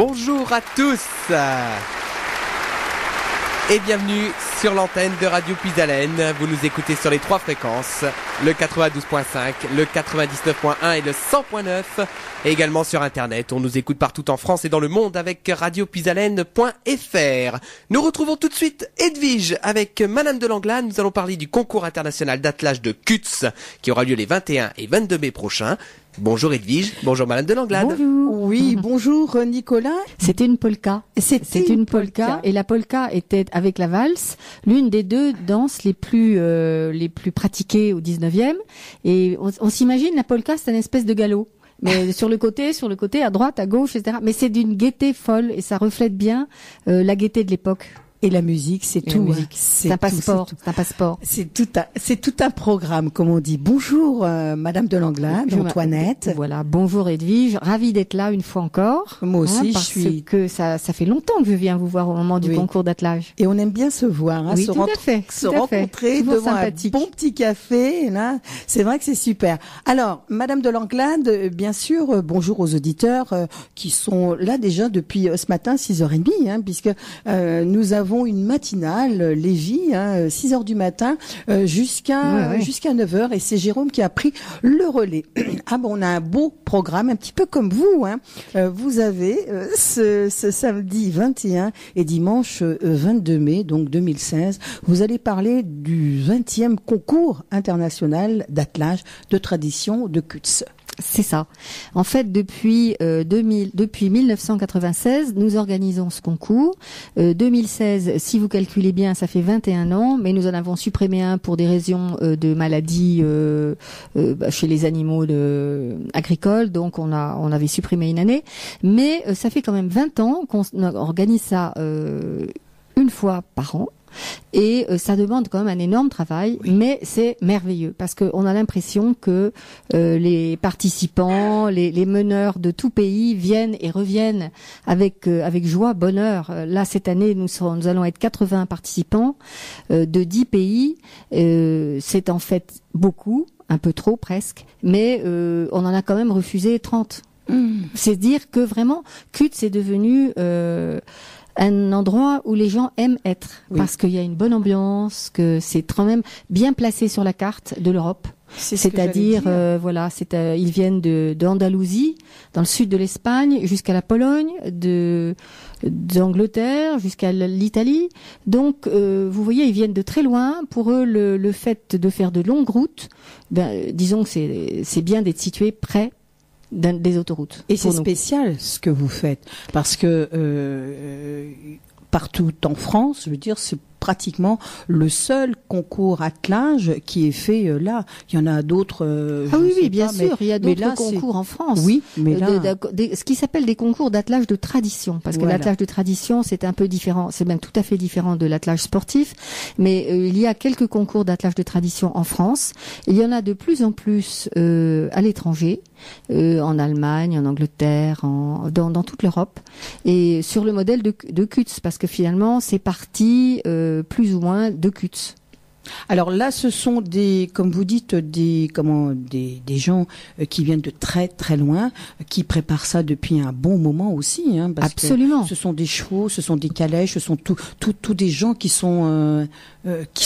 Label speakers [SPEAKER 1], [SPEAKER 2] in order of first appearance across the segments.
[SPEAKER 1] Bonjour à tous et bienvenue sur l'antenne de Radio Puisalène. Vous nous écoutez sur les 3 fréquences, le 92.5, le 99.1 et le 100.9, et également sur Internet. On nous écoute partout en France et dans le monde avec radiopuisalène.fr. Nous retrouvons tout de suite Edwige avec Madame de Langlade. Nous allons parler du concours international d'attelage de Kutz qui aura lieu les 21 et 22 mai prochains. Bonjour Edwige, bonjour Madame de Langlade.
[SPEAKER 2] Bonjour.
[SPEAKER 3] Oui, bonjour Nicolas.
[SPEAKER 2] C'était une polka.
[SPEAKER 3] C'était
[SPEAKER 2] une polka et la polka était avec la valse l'une des deux danses les plus pratiquées au 19e, et on s'imagine la polka c'est une espèce de galop. Mais sur le côté, à droite, à gauche, etc. Mais c'est d'une gaieté folle et ça reflète bien la gaieté de l'époque.
[SPEAKER 3] Et la musique, c'est tout.
[SPEAKER 2] C'est un passeport. C'est un passeport.
[SPEAKER 3] C'est tout un programme, comme on dit. Bonjour, Madame de Langlade, Antoinette.
[SPEAKER 2] Voilà. Bonjour Edwige. Ravie d'être là une fois encore.
[SPEAKER 3] Moi aussi,
[SPEAKER 2] parce que ça fait longtemps que je viens vous voir au moment du concours d'attelage.
[SPEAKER 3] Et on aime bien se voir,
[SPEAKER 2] oui, tout à fait.
[SPEAKER 3] Se rencontrer devant un bon petit café. Là, c'est vrai que c'est super. Alors, Madame de Langlade, bien sûr, bonjour aux auditeurs qui sont là déjà depuis ce matin, 6h30, puisque nous avons une matinale, Lévi, 6h du matin jusqu'à 9h, et c'est Jérôme qui a pris le relais. Ah bon, on a un beau programme, un petit peu comme vous. Vous avez ce samedi 21 et dimanche 22 mai, donc 2016, vous allez parler du 20e concours international d'attelage de tradition de Kutz.
[SPEAKER 2] C'est ça. En fait, depuis 1996, nous organisons ce concours. 2016, si vous calculez bien, ça fait 21 ans, mais nous en avons supprimé un pour des raisons de maladies chez les animaux agricoles, donc on avait supprimé une année. Mais ça fait quand même 20 ans qu'on organise ça une fois par an. Et ça demande quand même un énorme travail, mais c'est merveilleux parce qu'on a l'impression que les participants, les meneurs de tout pays viennent et reviennent avec joie, bonheur. Là, cette année, nous allons être 80 participants de 10 pays. C'est en fait beaucoup, un peu trop presque, mais on en a quand même refusé 30. C'est dire que vraiment, Kutz est devenu un endroit où les gens aiment être, parce qu'il y a une bonne ambiance, que c'est quand même bien placé sur la carte de l'Europe. C'est-à-dire, ils viennent d'Andalousie, dans le sud de l'Espagne, jusqu'à la Pologne, d'Angleterre, jusqu'à l'Italie. Donc, vous voyez, ils viennent de très loin. Pour eux, le fait de faire de longues routes, disons que c'est bien d'être situé près des autoroutes.
[SPEAKER 3] Et c'est spécial ce que vous faites, parce que partout en France, je veux dire, c'est pratiquement le seul concours attelage qui est fait là. Il y en a d'autres.
[SPEAKER 2] Oui, bien sûr, il y a d'autres concours en France.
[SPEAKER 3] Oui, mais là,
[SPEAKER 2] ce qui s'appelle des concours d'attelage de tradition, parce que l'attelage de tradition, c'est un peu différent, c'est même tout à fait différent de l'attelage sportif. Mais il y a quelques concours d'attelage de tradition en France. Il y en a de plus en plus à l'étranger, en Allemagne, en Angleterre, dans toute l'Europe, et sur le modèle de Kutz, parce que finalement, c'est parti plus ou moins de Kutz.
[SPEAKER 3] Alors là, ce sont comme vous dites, des gens qui viennent de très très loin, qui préparent ça depuis un bon moment aussi, parce
[SPEAKER 2] Absolument.
[SPEAKER 3] Que ce sont des chevaux, ce sont des calèches, ce sont tous des gens qui sont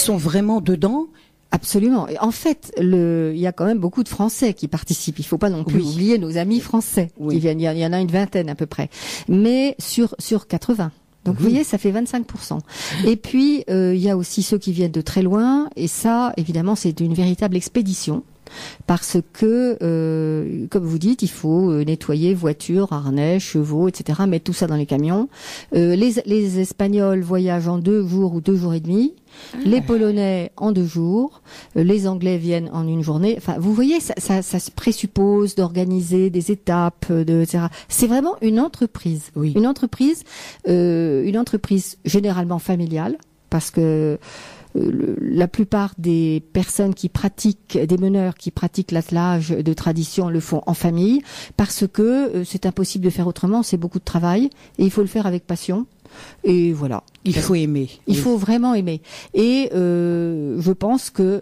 [SPEAKER 3] vraiment dedans.
[SPEAKER 2] Absolument. Et en fait, il y a quand même beaucoup de Français qui participent. Il faut pas non plus oublier nos amis français qui viennent. Il y en a une vingtaine à peu près, mais sur 80. Donc vous voyez, ça fait 25%. Et puis il y a aussi ceux qui viennent de très loin, et ça, évidemment, c'est une véritable expédition. Parce que, comme vous dites, il faut nettoyer voitures, harnais, chevaux, etc., mettre tout ça dans les camions. Les Espagnols voyagent en 2 jours ou 2 jours et demi. Les Polonais en 2 jours. Les Anglais viennent en 1 journée. Enfin, vous voyez, ça se présuppose d'organiser des étapes, etc. C'est vraiment une entreprise.
[SPEAKER 3] Oui.
[SPEAKER 2] Une entreprise généralement familiale, parce que la plupart des personnes des meneurs qui pratiquent l'attelage de tradition le font en famille, parce que c'est impossible de faire autrement, c'est beaucoup de travail, et il faut le faire avec passion. Et voilà.
[SPEAKER 3] Il faut aimer.
[SPEAKER 2] Il faut vraiment aimer. Et je pense que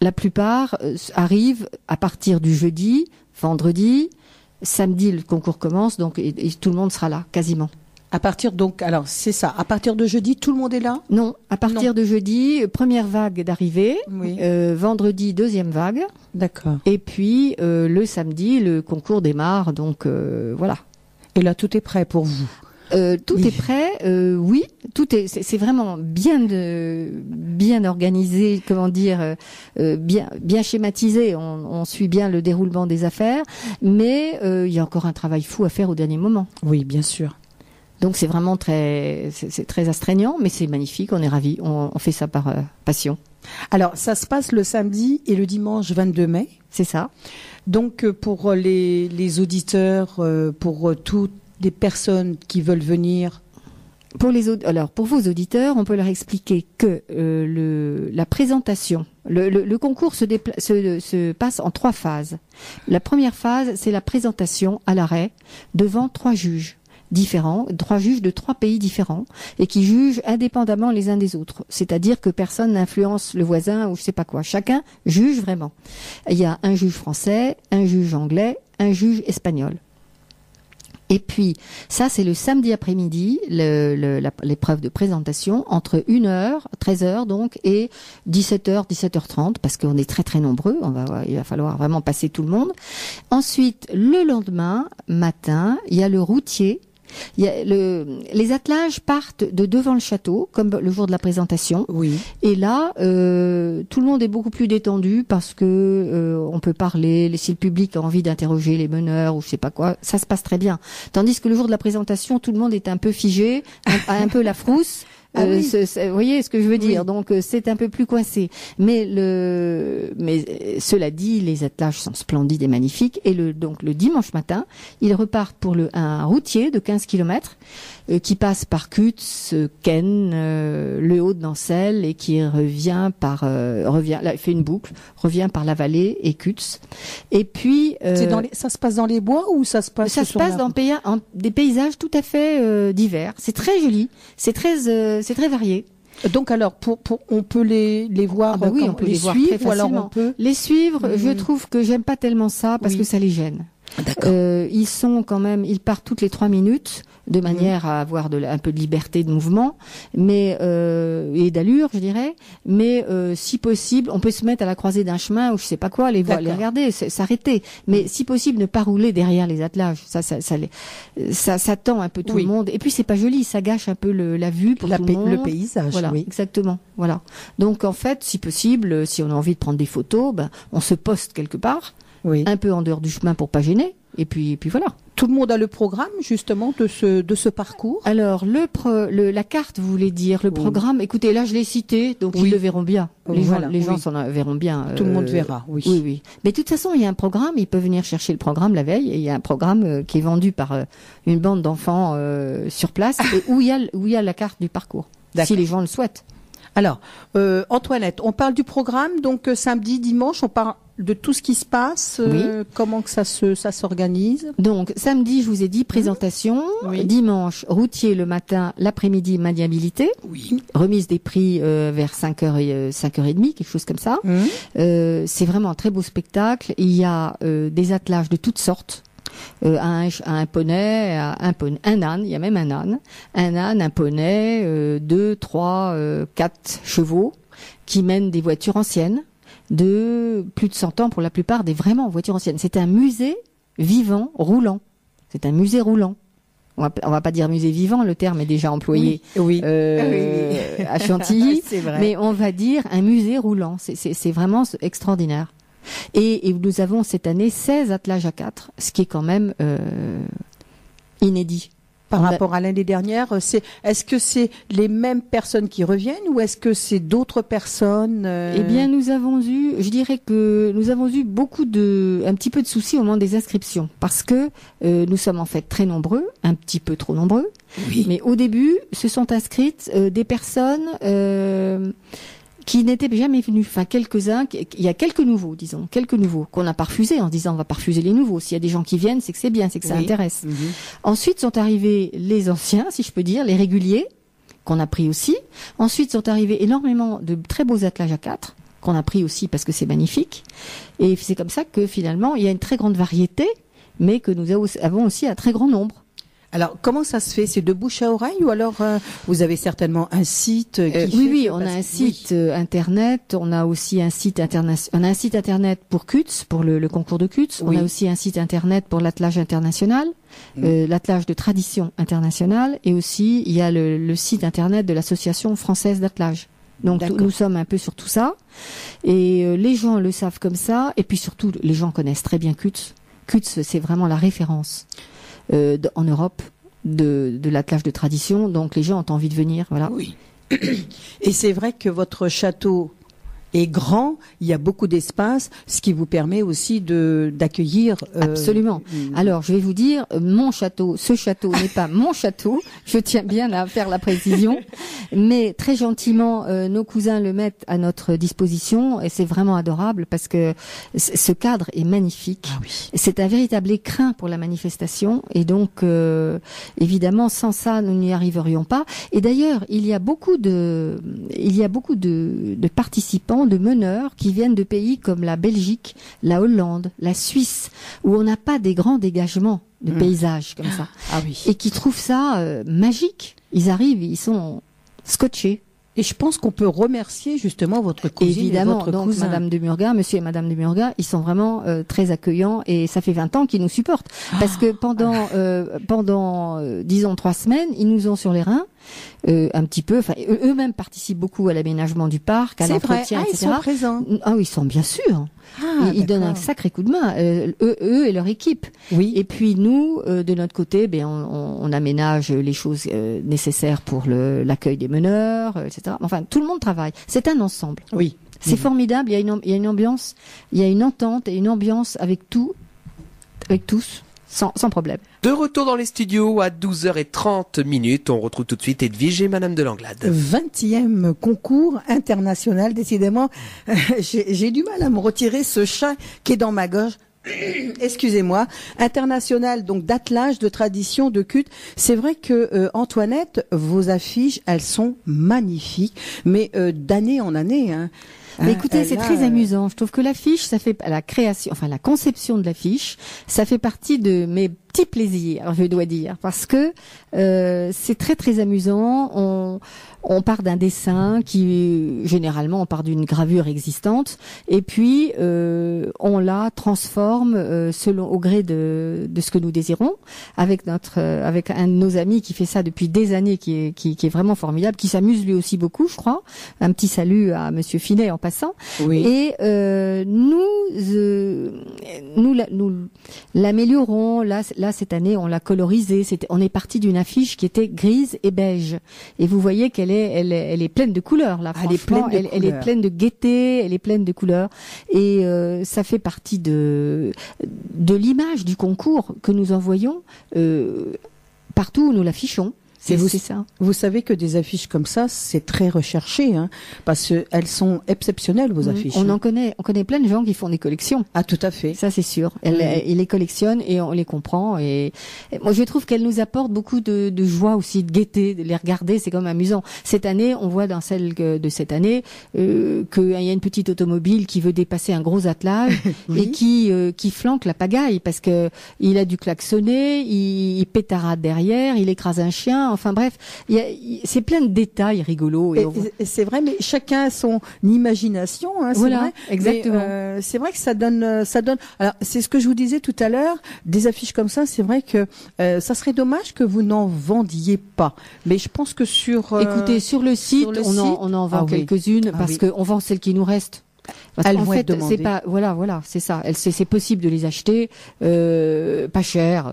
[SPEAKER 2] la plupart arrivent à partir du jeudi, vendredi, Samedi, le concours commence, donc et tout le monde sera là, quasiment.
[SPEAKER 3] À partir c'est ça. À partir de jeudi, tout le monde est là?
[SPEAKER 2] Non, à partir de jeudi, première vague d'arrivée.
[SPEAKER 3] Oui.
[SPEAKER 2] Vendredi, deuxième vague.
[SPEAKER 3] D'accord.
[SPEAKER 2] Et puis le samedi, le concours démarre. Donc voilà.
[SPEAKER 3] Et là, tout est prêt pour vous?
[SPEAKER 2] Tout est prêt. Oui, c'est vraiment bien organisé. Comment dire, bien schématisé. On suit bien le déroulement des affaires, mais il y a encore un travail fou à faire au dernier moment.
[SPEAKER 3] Oui, bien sûr.
[SPEAKER 2] Donc c'est vraiment c'est très astreignant, mais c'est magnifique, on est ravis, on fait ça par passion.
[SPEAKER 3] Alors ça se passe le samedi et le dimanche 22 mai.
[SPEAKER 2] C'est ça.
[SPEAKER 3] Donc pour les auditeurs, pour toutes les personnes qui veulent venir.
[SPEAKER 2] Alors pour vos auditeurs, on peut leur expliquer que la présentation, le concours se passe en 3 phases. La première phase, c'est la présentation à l'arrêt devant 3 juges. Différents, 3 juges de 3 pays différents et qui jugent indépendamment les uns des autres. C'est-à-dire que personne n'influence le voisin ou je sais pas quoi. Chacun juge vraiment. Il y a un juge français, un juge anglais, un juge espagnol. Et puis, ça, c'est le samedi après-midi, l'épreuve de présentation, entre 1h, 13h donc, et 17h, 17h30, parce qu'on est très très nombreux, il va falloir vraiment passer tout le monde. Ensuite, le lendemain matin, il y a le routier. Les attelages partent de devant le château, comme le jour de la présentation.
[SPEAKER 3] Oui.
[SPEAKER 2] Et là, tout le monde est beaucoup plus détendu parce que on peut parler. Si le public a envie d'interroger les meneurs ou je sais pas quoi, ça se passe très bien. Tandis que le jour de la présentation, tout le monde est un peu figé, un peu la frousse.
[SPEAKER 3] Oui.
[SPEAKER 2] Vous voyez ce que je veux dire.
[SPEAKER 3] Oui.
[SPEAKER 2] Donc c'est un peu plus coincé. Mais cela dit, les attelages sont splendides et magnifiques. Et donc le dimanche matin, ils repartent pour un routier de 15 km qui passe par Cutts, Ken, le Haut de Nancelle et qui revient là, il fait une boucle, revient par la vallée et Cutts. Et puis
[SPEAKER 3] ça se passe dans les bois ou ça se passe
[SPEAKER 2] dans des paysages tout à fait divers. C'est très joli, c'est très varié.
[SPEAKER 3] Donc alors on peut les voir,
[SPEAKER 2] oui, on peut les voir
[SPEAKER 3] suivre,
[SPEAKER 2] très facilement.
[SPEAKER 3] ou alors on peut
[SPEAKER 2] les suivre. Je trouve que j'aime pas tellement ça parce que ça les gêne.
[SPEAKER 3] D'accord.
[SPEAKER 2] Ils partent toutes les 3 minutes de manière à avoir un peu de liberté de mouvement, mais et d'allure, je dirais. Mais si possible, on peut se mettre à la croisée d'un chemin ou je sais pas quoi, les regarder, s'arrêter. Mais si possible, ne pas rouler derrière les attelages. Ça tend un peu tout le monde. Et puis c'est pas joli, ça gâche un peu la vue pour tout le monde.
[SPEAKER 3] Le paysage.
[SPEAKER 2] Voilà,
[SPEAKER 3] oui.
[SPEAKER 2] Exactement. Voilà. Donc en fait, si possible, si on a envie de prendre des photos, on se poste quelque part.
[SPEAKER 3] Oui.
[SPEAKER 2] Un peu en dehors du chemin pour pas gêner, et puis voilà.
[SPEAKER 3] Tout le monde a le programme justement de ce parcours.
[SPEAKER 2] Alors la carte, vous voulez dire le programme. Écoutez, là je l'ai cité, donc ils le verront bien. Les gens verront bien.
[SPEAKER 3] Tout le monde verra. Oui.
[SPEAKER 2] Oui. Mais de toute façon, il y a un programme. Ils peuvent venir chercher le programme la veille. Et il y a un programme qui est vendu par une bande d'enfants sur place, et où il y a la carte du parcours, si les gens le souhaitent.
[SPEAKER 3] Alors, Antoinette, on parle du programme, donc samedi, dimanche, on parle de tout ce qui se passe, comment que ça s'organise.
[SPEAKER 2] Donc samedi, je vous ai dit présentation, dimanche routier le matin, l'après-midi maniabilité, remise des prix vers 5h30, quelque chose comme ça. C'est vraiment un très beau spectacle. Il y a des attelages de toutes sortes. Un poney, un âne, il y a même un âne, un poney, 2, 3, 4 chevaux qui mènent des voitures anciennes de plus de 100 ans pour la plupart, des vraiment voitures anciennes. C'est un musée vivant, roulant. C'est un musée roulant. On va pas dire musée vivant, le terme est déjà employé à Chantilly,
[SPEAKER 3] c'est vrai.
[SPEAKER 2] Mais on va dire un musée roulant. C'est vraiment extraordinaire. Et nous avons cette année 16 attelages à 4, ce qui est quand même inédit.
[SPEAKER 3] Par rapport à l'année dernière, est-ce que c'est les mêmes personnes qui reviennent ou est-ce que c'est d'autres personnes
[SPEAKER 2] Eh bien, je dirais que nous avons eu un petit peu de soucis au moment des inscriptions, parce que nous sommes en fait très nombreux, un petit peu trop nombreux. Oui. Mais au début, se sont inscrites des personnes qui n'étaient jamais venus, quelques-uns, il y a quelques nouveaux qu'on n'a pas refusés en se disant on va pas refuser les nouveaux. S'il y a des gens qui viennent, c'est que c'est bien, c'est que ça intéresse. Ensuite sont arrivés les anciens, si je peux dire, les réguliers, qu'on a pris aussi. Ensuite sont arrivés énormément de très beaux attelages à 4, qu'on a pris aussi parce que c'est magnifique. Et c'est comme ça que finalement, il y a une très grande variété, mais que nous avons aussi un très grand nombre.
[SPEAKER 3] Alors, comment ça se fait? C'est de bouche à oreille ou alors vous avez certainement un site
[SPEAKER 2] Oui, on a un site internet. On a aussi un site on a un site internet pour CUTS, pour le concours de CUTS. Oui. On a aussi un site internet pour l'attelage international, l'attelage de tradition internationale, et aussi il y a le site internet de l'association française d'attelage. Donc nous sommes un peu sur tout ça, et les gens le savent comme ça, et puis surtout les gens connaissent très bien CUTS. CUTS, c'est vraiment la référence en Europe de l'attelage de tradition, donc les gens ont envie de venir, voilà.
[SPEAKER 3] Oui. Et c'est vrai que votre château est grand, il y a beaucoup d'espace, ce qui vous permet aussi d'accueillir.
[SPEAKER 2] Absolument. Alors, je vais vous dire, ce château n'est pas mon château. Je tiens bien à faire la précision, mais très gentiment, nos cousins le mettent à notre disposition, et c'est vraiment adorable parce que ce cadre est magnifique.
[SPEAKER 3] Ah oui.
[SPEAKER 2] C'est un véritable écrin pour la manifestation, et donc évidemment, sans ça, nous n'y arriverions pas. Et d'ailleurs, il y a beaucoup de participants, de meneurs qui viennent de pays comme la Belgique, la Hollande, la Suisse, où on n'a pas des grands dégagements de paysages comme ça.
[SPEAKER 3] Ah oui.
[SPEAKER 2] Et qui trouvent ça magique. Ils arrivent, ils sont scotchés.
[SPEAKER 3] Et je pense qu'on peut remercier justement votre cousine.
[SPEAKER 2] Évidemment,
[SPEAKER 3] et votre
[SPEAKER 2] donc
[SPEAKER 3] cousin.
[SPEAKER 2] Madame de Murga, Monsieur et Madame de Murga, ils sont vraiment très accueillants, et ça fait 20 ans qu'ils nous supportent. Parce que pendant disons 3 semaines, ils nous ont sur les reins. Un petit peu, enfin eux-mêmes participent beaucoup à l'aménagement du parc, à l'entretien, etc.
[SPEAKER 3] Ils sont présents.
[SPEAKER 2] Ah oui, ils sont bien sûr. Ils donnent un sacré coup de main, eux et leur équipe.
[SPEAKER 3] Oui.
[SPEAKER 2] Et puis nous, de notre côté, on aménage les choses nécessaires pour l'accueil des meneurs, etc. Enfin, tout le monde travaille. C'est un ensemble.
[SPEAKER 3] Oui.
[SPEAKER 2] C'est formidable. Il y a une ambiance, il y a une entente et une ambiance avec tous, sans problème.
[SPEAKER 1] De retour dans les studios à 12h30. On retrouve tout de suite Edwige et Madame de Langlade.
[SPEAKER 3] 20e concours international, décidément. J'ai du mal à me retirer ce chat qui est dans ma gorge. Excusez-moi. International, donc d'attelage, de tradition, de culte. C'est vrai que Antoinette, vos affiches, elles sont magnifiques, mais d'année en année, hein.
[SPEAKER 2] Mais écoutez, c'est très amusant. Je trouve que l'affiche, ça fait la conception de l'affiche, ça fait partie de mes petits plaisirs, je dois dire, parce que c'est très très amusant. On part d'un dessin généralement, on part d'une gravure existante, et puis on la transforme au gré de ce que nous désirons, avec un de nos amis qui fait ça depuis des années, qui est vraiment formidable, qui s'amuse lui aussi beaucoup, je crois. Un petit salut à Monsieur Finet en passant.
[SPEAKER 3] Oui.
[SPEAKER 2] Et nous l'améliorons. Là, cette année, on l'a colorisée. On est parti d'une affiche qui était grise et beige. Et vous voyez qu'elle est pleine de couleurs, là. Franchement, elle est pleine de gaieté, elle est pleine de couleurs. Et ça fait partie de l'image du concours que nous envoyons partout où nous l'affichons. C'est ça.
[SPEAKER 3] Vous savez que des affiches comme ça, c'est très recherché, hein, parce que elles sont exceptionnelles, vos affiches.
[SPEAKER 2] On connaît plein de gens qui font des collections.
[SPEAKER 3] Ah, tout à fait.
[SPEAKER 2] Ça, c'est sûr. Ils les collectionnent et on les comprend. Et moi, je trouve qu'elles nous apportent beaucoup de joie aussi, de gaieté, de les regarder. C'est quand même amusant. Cette année, on voit dans celle de cette année qu'il y a une petite automobile qui veut dépasser un gros attelage et qui flanque la pagaille parce que il a dû klaxonner, il pétarade derrière, il écrase un chien. Enfin bref, c'est plein de détails rigolos.
[SPEAKER 3] Et c'est vrai, mais chacun a son imagination. Hein,
[SPEAKER 2] voilà,
[SPEAKER 3] vrai.
[SPEAKER 2] exactement.
[SPEAKER 3] Mais, c'est vrai que ça donne. Alors, c'est ce que je vous disais tout à l'heure. Des affiches comme ça, c'est vrai que ça serait dommage que vous n'en vendiez pas. Mais je pense que
[SPEAKER 2] écoutez, sur le site, on en vend quelques-unes parce qu'on vend celles qui nous restent.
[SPEAKER 3] Elles vont être demandées.
[SPEAKER 2] C'est pas, voilà, c'est ça. C'est possible de les acheter, pas cher.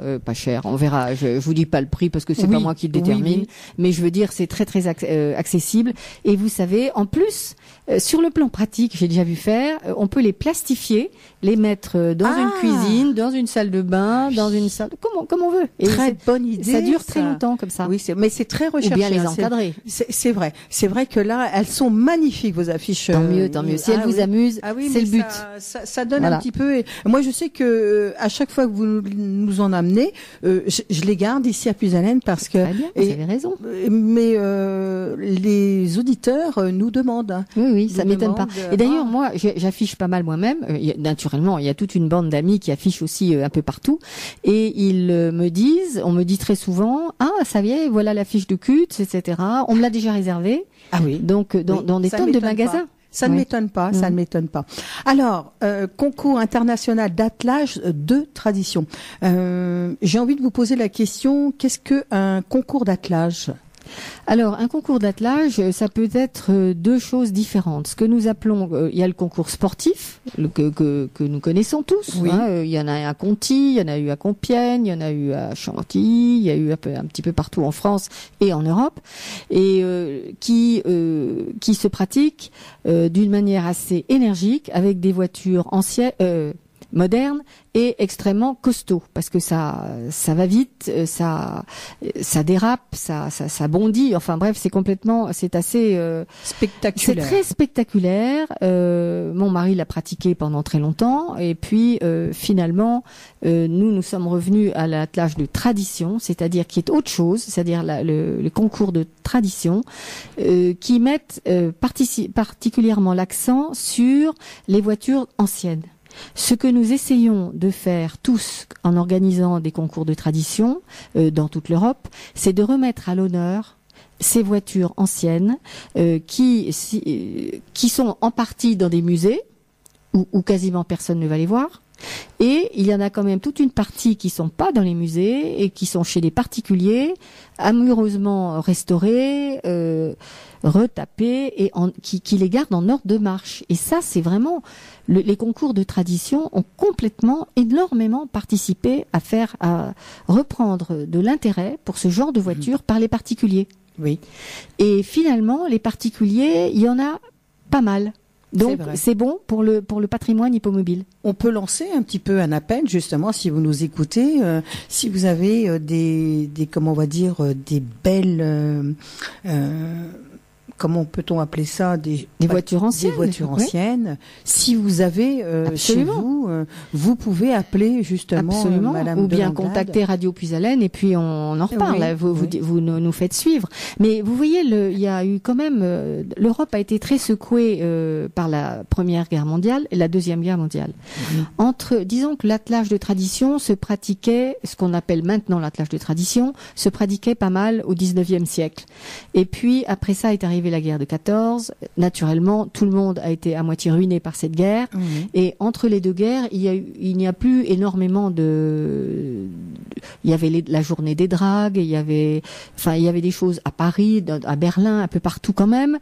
[SPEAKER 2] On verra. Je vous dis pas le prix parce que c'est pas moi qui le détermine. Mais je veux dire, c'est très très accessible. Et vous savez, en plus, sur le plan pratique, j'ai déjà vu faire, on peut les plastifier, les mettre dans une cuisine, dans une salle de bain, dans une salle, comme on veut. Et
[SPEAKER 3] très bonne idée.
[SPEAKER 2] Ça dure très longtemps comme ça.
[SPEAKER 3] Oui, mais c'est très recherché.
[SPEAKER 2] Ou bien les encadrer.
[SPEAKER 3] C'est vrai. C'est vrai que là, elles sont magnifiques, vos affiches.
[SPEAKER 2] Tant mieux. Si elles vous amusent.
[SPEAKER 3] Ah oui,
[SPEAKER 2] c'est le but.
[SPEAKER 3] Ça donne un petit peu. Et moi, je sais que à chaque fois que vous nous en amenez, je les garde ici à Puisalène parce que.
[SPEAKER 2] Très bien, vous avez raison.
[SPEAKER 3] Mais les auditeurs nous demandent.
[SPEAKER 2] Oui, ça m'étonne pas. Et d'ailleurs, moi, j'affiche pas mal moi-même. Naturellement, il y a toute une bande d'amis qui affichent aussi un peu partout. Et on me dit très souvent, ça y est, voilà l'affiche de CUTS, etc. On me l'a déjà réservé.
[SPEAKER 3] Ah oui.
[SPEAKER 2] Donc, dans des tonnes de magasins.
[SPEAKER 3] Ça ne m'étonne pas, ça ne m'étonne pas. Alors, concours international d'attelage de tradition. J'ai envie de vous poser la question, qu'est-ce qu'un concours d'attelage ?
[SPEAKER 2] Alors, un concours d'attelage, ça peut être deux choses différentes. Ce que nous appelons, il y a le concours sportif, que nous connaissons tous.
[SPEAKER 3] Oui.
[SPEAKER 2] Il y en a à Conty, il y en a eu à Compiègne, il y en a eu à Chantilly, il y a eu un petit peu partout en France et en Europe, et qui se pratique d'une manière assez énergique avec des voitures anciennes. Moderne et extrêmement costaud parce que ça va vite, ça dérape, ça bondit. Enfin bref, c'est assez
[SPEAKER 3] spectaculaire.
[SPEAKER 2] C'est très spectaculaire. Mon mari l'a pratiqué pendant très longtemps et puis finalement nous sommes revenus à l'attelage de tradition, c'est-à-dire qui est autre chose, c'est-à-dire le concours de tradition qui mettent particulièrement l'accent sur les voitures anciennes. Ce que nous essayons de faire tous en organisant des concours de tradition dans toute l'Europe, c'est de remettre à l'honneur ces voitures anciennes qui sont en partie dans des musées où quasiment personne ne va les voir. Et il y en a quand même toute une partie qui sont pas dans les musées et qui sont chez des particuliers, amoureusement restaurés, retapés et qui les gardent en ordre de marche. Et ça, c'est vraiment les concours de tradition ont complètement, énormément participé à reprendre de l'intérêt pour ce genre de voiture par les particuliers.
[SPEAKER 3] Oui.
[SPEAKER 2] Et finalement, les particuliers, il y en a pas mal. Donc c'est bon pour le patrimoine hippomobile.
[SPEAKER 3] On peut lancer un petit peu un appel justement si vous nous écoutez, si vous avez des comment on va dire des belles comment peut-on appeler ça des
[SPEAKER 2] voitures anciennes.
[SPEAKER 3] Des voitures anciennes. Si vous avez chez vous, vous pouvez appeler justement Madame
[SPEAKER 2] ou bien
[SPEAKER 3] Delanglade.
[SPEAKER 2] Contacter Radio Puisalène et puis on en reparle.
[SPEAKER 3] Oui,
[SPEAKER 2] vous nous faites suivre. Mais vous voyez, il y a eu quand même l'Europe a été très secouée par la Première Guerre mondiale et la Deuxième Guerre mondiale. Disons que l'attelage de tradition se pratiquait, ce qu'on appelle maintenant l'attelage de tradition, se pratiquait pas mal au 19e siècle. Et puis après ça est arrivé la guerre de 14. Naturellement, tout le monde a été à moitié ruiné par cette guerre. Et entre les deux guerres, il n'y a plus énormément il y avait la journée des dragues, il y avait des choses à Paris, à Berlin, un peu partout quand même.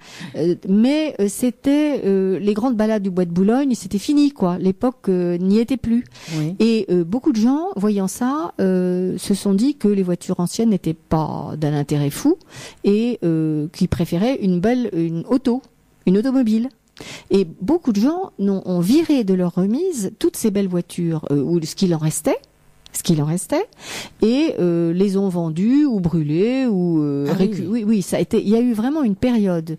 [SPEAKER 2] Mais c'était les grandes balades du bois de Boulogne, c'était fini quoi. L'époque n'y était plus. Oui. Et beaucoup de gens, voyant ça, se sont dit que les voitures anciennes n'étaient pas d'un intérêt fou et qui préféraient une automobile. Et beaucoup de gens ont viré de leur remise toutes ces belles voitures, ou ce qu'il en restait, et les ont vendues ou brûlées ou oui, ça a été. Il y a eu vraiment une période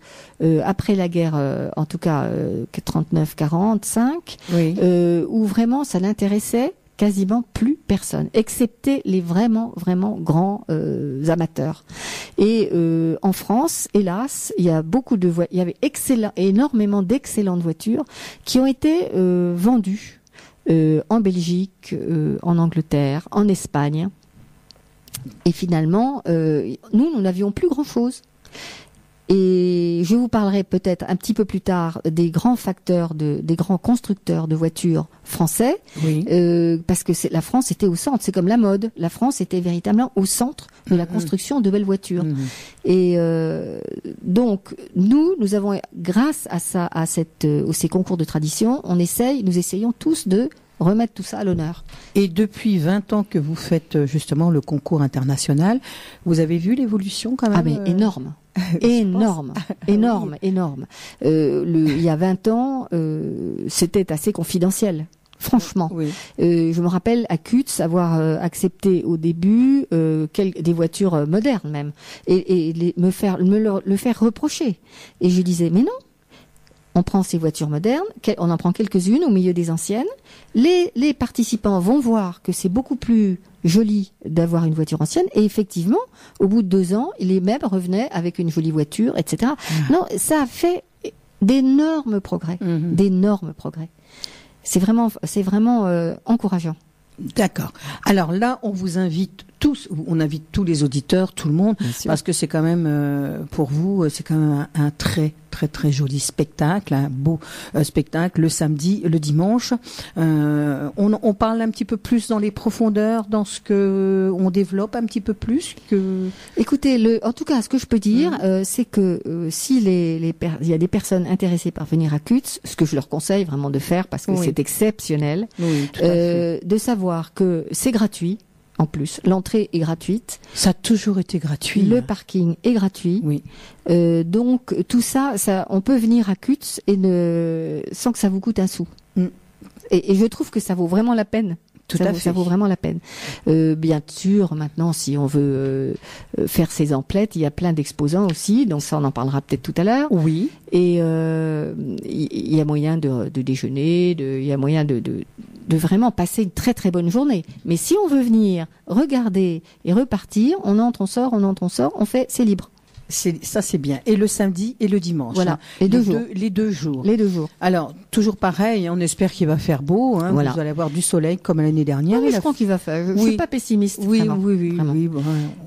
[SPEAKER 2] après la guerre, en tout cas 39-45, où vraiment ça n'intéressait quasiment plus personne, excepté les vraiment grands amateurs. Et en France, hélas, il y a il y avait énormément d'excellentes voitures qui ont été vendues en Belgique, en Angleterre, en Espagne. Et finalement, nous n'avions plus grand-chose. Et je vous parlerai peut-être un petit peu plus tard des grands des grands constructeurs de voitures français, parce que la France était au centre. C'est comme la mode. La France était véritablement au centre de la construction de belles voitures. Et donc nous avons, grâce à ces concours de tradition, nous essayons tous de remettre tout ça à l'honneur.
[SPEAKER 3] Et depuis 20 ans que vous faites justement le concours international, vous avez vu l'évolution quand même?
[SPEAKER 2] Ah mais énorme. Énorme. Il y a 20 ans, c'était assez confidentiel. Franchement, je me rappelle à CUTS avoir accepté au début des voitures modernes même, et le faire reprocher. Et je disais mais non. on prend ces voitures modernes, on en prend quelques-unes au milieu des anciennes. Les participants vont voir que c'est beaucoup plus joli d'avoir une voiture ancienne. Et effectivement, au bout de 2 ans, les mêmes revenaient avec une jolie voiture, etc. Non, ça a fait d'énormes progrès. D'énormes progrès. C'est vraiment encourageant.
[SPEAKER 3] D'accord. Alors là, on vous invite tous, on invite tous les auditeurs, tout le monde, parce que c'est quand même, pour vous, c'est quand même un très, très, très joli spectacle, un beau spectacle, le samedi, le dimanche. On parle un petit peu plus dans les profondeurs, dans ce que on développe un petit peu plus que...
[SPEAKER 2] Écoutez, en tout cas, ce que je peux dire, c'est que si il y a des personnes intéressées par venir à Kutz, ce que je leur conseille vraiment de faire, parce que c'est exceptionnel, de savoir que c'est gratuit. En plus, l'entrée est gratuite.
[SPEAKER 3] Ça a toujours été gratuit.
[SPEAKER 2] Le parking est gratuit.
[SPEAKER 3] Oui.
[SPEAKER 2] Donc tout ça, on peut venir à Kutz sans que ça vous coûte un sou. Et je trouve que ça vaut vraiment la peine. Ça vaut vraiment la peine. Bien sûr, maintenant, si on veut faire ses emplettes, il y a plein d'exposants aussi, donc ça, on en parlera peut-être tout à l'heure.
[SPEAKER 3] Oui.
[SPEAKER 2] Et il y a moyen de déjeuner, il y a moyen de vraiment passer une très très bonne journée. Mais si on veut venir regarder et repartir, on entre, on sort, c'est libre.
[SPEAKER 3] Ça c'est bien. Et le samedi et le dimanche.
[SPEAKER 2] Voilà.
[SPEAKER 3] Les deux jours.
[SPEAKER 2] Les 2 jours.
[SPEAKER 3] Alors toujours pareil, on espère qu'il va faire beau. Voilà. Vous allez avoir du soleil comme l'année dernière.
[SPEAKER 2] Oui, je crois qu'il va faire. Je suis pas pessimiste.
[SPEAKER 3] Oui.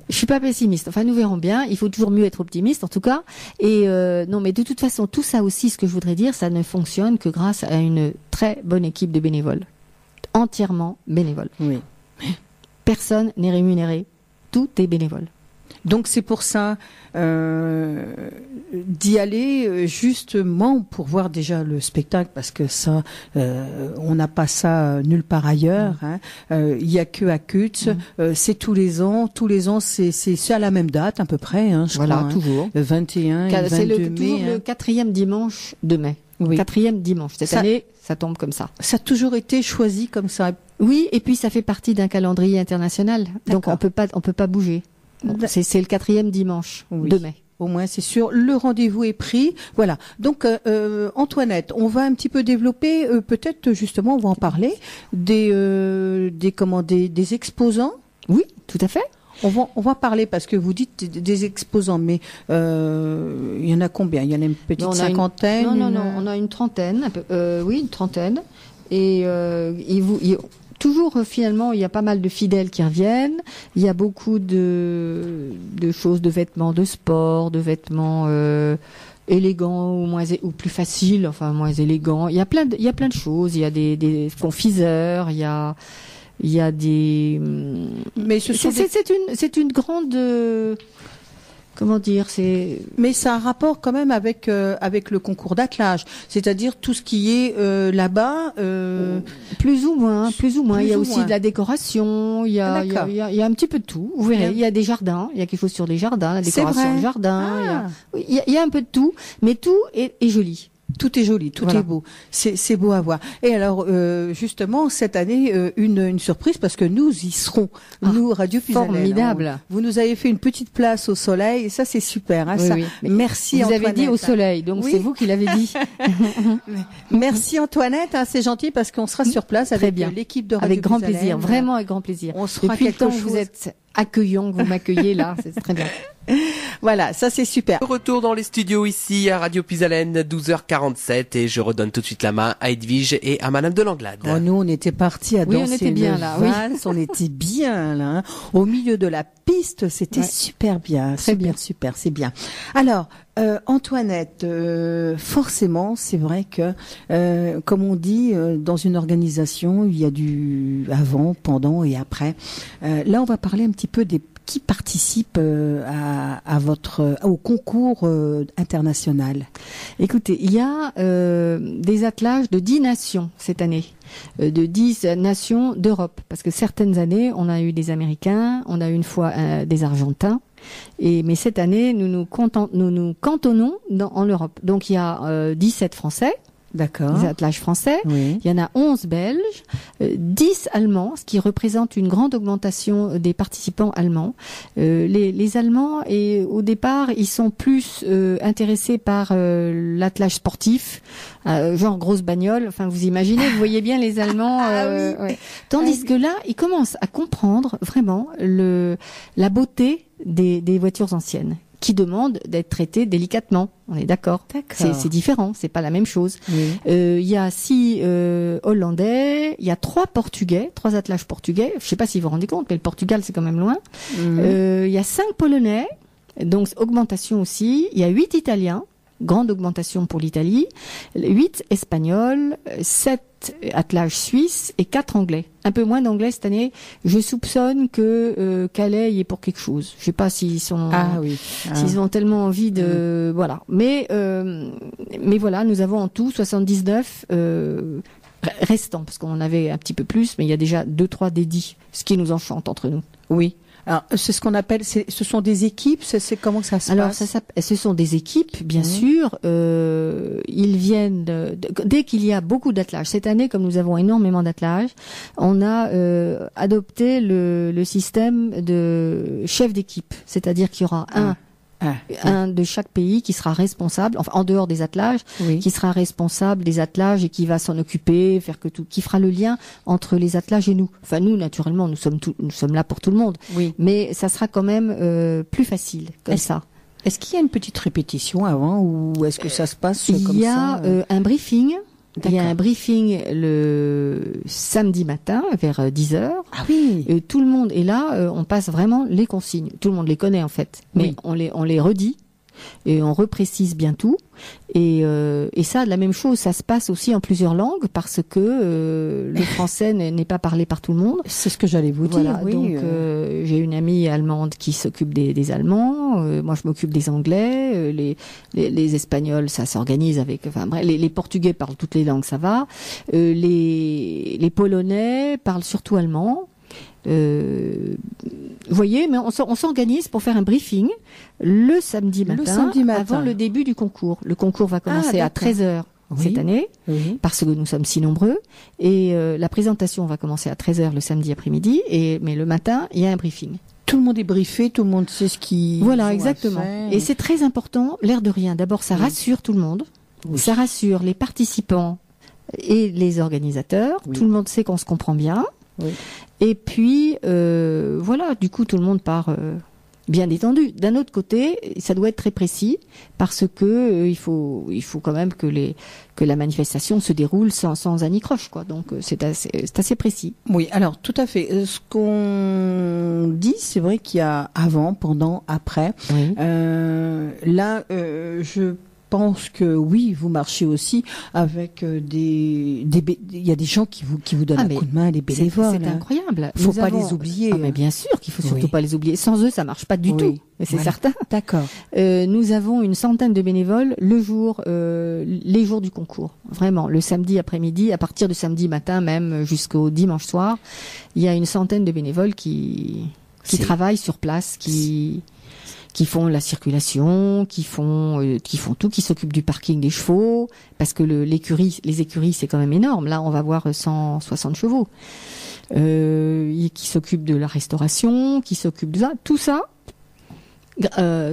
[SPEAKER 2] Je suis pas pessimiste. Enfin, nous verrons bien. Il faut toujours mieux être optimiste, en tout cas. Et non, mais de toute façon, tout ça aussi, ce que je voudrais dire, ça ne fonctionne que grâce à une très bonne équipe de bénévoles, entièrement bénévoles.
[SPEAKER 3] Oui.
[SPEAKER 2] Personne n'est rémunéré. Tout est bénévole.
[SPEAKER 3] Donc c'est pour ça d'y aller justement pour voir déjà le spectacle, parce que ça on n'a pas ça nulle part ailleurs. Il y a que à Kutz. C'est tous les ans c'est à la même date à peu près. Je crois,
[SPEAKER 2] toujours.
[SPEAKER 3] Le 21 et le 22 mai.
[SPEAKER 2] Toujours le 4e dimanche de mai.
[SPEAKER 3] Oui.
[SPEAKER 2] 4e dimanche. Cette année, ça tombe comme ça.
[SPEAKER 3] Ça a toujours été choisi comme ça.
[SPEAKER 2] Oui, et puis ça fait partie d'un calendrier international. Donc on peut pas bouger. C'est le 4e dimanche de mai.
[SPEAKER 3] Au moins, c'est sûr. Le rendez-vous est pris. Voilà. Donc, Antoinette, on va un petit peu développer, peut-être justement, on va en parler des exposants.
[SPEAKER 2] Oui, tout à fait.
[SPEAKER 3] On va parler parce que vous dites des exposants, mais il y en a combien? Il y en a une petite cinquantaine?
[SPEAKER 2] Non, on a une trentaine. Une trentaine. Et toujours, finalement, il y a pas mal de fidèles qui reviennent. Il y a beaucoup de choses, de vêtements de sport, de vêtements élégants ou plus faciles, enfin moins élégants. Il y a plein de choses. Il y a des confiseurs. Il y a des. Mais c'est une grande. Comment dire,
[SPEAKER 3] Mais ça a un rapport quand même avec le concours d'attelage, c'est-à-dire tout ce qui est là-bas.
[SPEAKER 2] Plus ou moins. Il y a aussi de la décoration. Il y a un petit peu de tout. Vous verrez, il y a des jardins. Il y a quelque chose sur les jardins, la décoration de jardin. Il y a un peu de tout, mais tout est joli.
[SPEAKER 3] Tout est joli, tout est beau. C'est beau à voir. Et alors, justement, cette année, une surprise, parce que nous y serons, nous, Radio Pisalène.
[SPEAKER 2] Formidable.
[SPEAKER 3] Vous nous avez fait une petite place au soleil, et ça, c'est super.
[SPEAKER 2] Oui.
[SPEAKER 3] Merci,
[SPEAKER 2] Antoinette. Vous
[SPEAKER 3] avez
[SPEAKER 2] dit au soleil, donc c'est vous qui l'avez dit.
[SPEAKER 3] Merci, Antoinette. C'est gentil, parce qu'on sera sur place avec l'équipe de Radio
[SPEAKER 2] Avec grand
[SPEAKER 3] Pisalène.
[SPEAKER 2] Plaisir, vraiment avec grand plaisir.
[SPEAKER 3] On sera
[SPEAKER 2] Depuis le temps que vous êtes accueillant, que vous m'accueillez là, c'est très bien.
[SPEAKER 3] Voilà, ça c'est super.
[SPEAKER 1] Retour dans les studios ici à Radio Pisalène, 12h47, et je redonne tout de suite la main à Edwige et à Madame de Langlade.
[SPEAKER 3] Oh, nous on était partis à danser
[SPEAKER 2] on était bien là.
[SPEAKER 3] Valse, on était bien là, au milieu de la piste, c'était super bien, super, c'est bien. Alors, Antoinette, forcément, c'est vrai que, comme on dit, dans une organisation, il y a du avant, pendant et après. Là, on va parler un petit peu qui participe au concours international.
[SPEAKER 2] Écoutez, il y a des attelages de 10 nations cette année, de 10 nations d'Europe, parce que certaines années, on a eu des Américains, on a eu une fois des Argentins, mais cette année, nous nous cantonnons en Europe. Donc il y a 17 Français,
[SPEAKER 3] D'accord.
[SPEAKER 2] Les attelages français.
[SPEAKER 3] Oui.
[SPEAKER 2] Il y en a 11 belges, 10 allemands, ce qui représente une grande augmentation des participants allemands. Les Allemands, et au départ, ils sont plus intéressés par l'attelage sportif, genre grosse bagnole. Enfin, vous imaginez, vous voyez bien les Allemands. Ouais. Tandis que là, ils commencent à comprendre vraiment la beauté des voitures anciennes, qui demandent d'être traitées délicatement. On est d'accord. C'est différent, c'est pas la même chose. Il y a 6 Hollandais, il y a 3 Portugais, 3 attelages portugais. Je sais pas si vous vous rendez compte, mais le Portugal c'est quand même loin. Il y a 5 Polonais, donc augmentation aussi. Il y a 8 Italiens, grande augmentation pour l'Italie. 8 Espagnols, 7 attelages suisses et 4 Anglais. Un peu moins d'Anglais cette année. Je soupçonne que Calais y est pour quelque chose. Je sais pas s'ils sont s'ils ont tellement envie de voilà. Mais voilà, nous avons en tout 79 restants, parce qu'on en avait un petit peu plus, mais il y a déjà 2-3 dédits, ce qui nous enchante entre nous.
[SPEAKER 3] Oui. Alors, c'est ce qu'on appelle, ce sont des équipes, c'est comment ça se passe?
[SPEAKER 2] Alors, ce sont des équipes, bien sûr. Ils viennent dès qu'il y a beaucoup d'attelages. Cette année, comme nous avons énormément d'attelages, on a adopté le système de chef d'équipe, c'est-à-dire qu'il y aura un de chaque pays qui sera responsable, enfin en dehors des attelages, qui sera responsable des attelages et qui va s'en occuper, qui fera le lien entre les attelages et nous. Enfin nous, naturellement, nous sommes là pour tout le monde. Oui. Mais ça sera quand même plus facile comme ça.
[SPEAKER 3] Est-ce qu'il y a une petite répétition avant, ou est-ce que ça se passe comme ça?
[SPEAKER 2] Il y a un briefing. Il y a un briefing le samedi matin vers 10h.
[SPEAKER 3] Ah oui.
[SPEAKER 2] Tout le monde est là, on passe vraiment les consignes. Tout le monde les connaît en fait, mais on les redit et on reprécise bien tout. Et ça, de la même chose, ça se passe aussi en plusieurs langues, parce que le français n'est pas parlé par tout le monde.
[SPEAKER 3] C'est ce que j'allais vous dire. Oui,
[SPEAKER 2] donc j'ai une amie allemande qui s'occupe des Allemands, moi je m'occupe des Anglais, les Espagnols ça s'organise avec, enfin bref, les Portugais parlent toutes les langues, ça va. Les Polonais parlent surtout allemand. Vous voyez, mais on s'organise pour faire un briefing le samedi matin avant le début du concours. Le concours va commencer à 13h cette année, parce que nous sommes si nombreux, et la présentation va commencer à 13h le samedi après-midi, mais le matin, il y a un briefing.
[SPEAKER 3] Tout le monde est briefé, tout le monde sait ce qui...
[SPEAKER 2] Voilà, exactement. Et c'est très important, l'air de rien. D'abord, ça rassure tout le monde, ça rassure les participants et les organisateurs. Tout le monde sait qu'on se comprend bien. Et puis voilà, du coup tout le monde part bien détendu. D'un autre côté, ça doit être très précis, parce que il faut quand même que la manifestation se déroule sans anicroche, quoi. Donc c'est assez précis.
[SPEAKER 3] Oui, alors tout à fait. Ce qu'on dit, c'est vrai qu'il y a avant, pendant, après. Je pense que oui, vous marchez aussi avec il y a des gens qui vous donnent un coup de main, les bénévoles.
[SPEAKER 2] C'est incroyable.
[SPEAKER 3] Faut pas les oublier.
[SPEAKER 2] Mais bien sûr qu'il faut surtout pas les oublier. Sans eux, ça marche pas du tout. C'est certain.
[SPEAKER 3] D'accord.
[SPEAKER 2] Nous avons une centaine de bénévoles les jours du concours. Vraiment, le samedi après-midi, à partir du samedi matin même jusqu'au dimanche soir, il y a une centaine de bénévoles qui travaillent sur place, qui font la circulation, qui font tout, qui s'occupent du parking des chevaux, parce que les écuries c'est quand même énorme. Là, on va voir 160 chevaux. Qui s'occupent de la restauration, qui s'occupent de ça,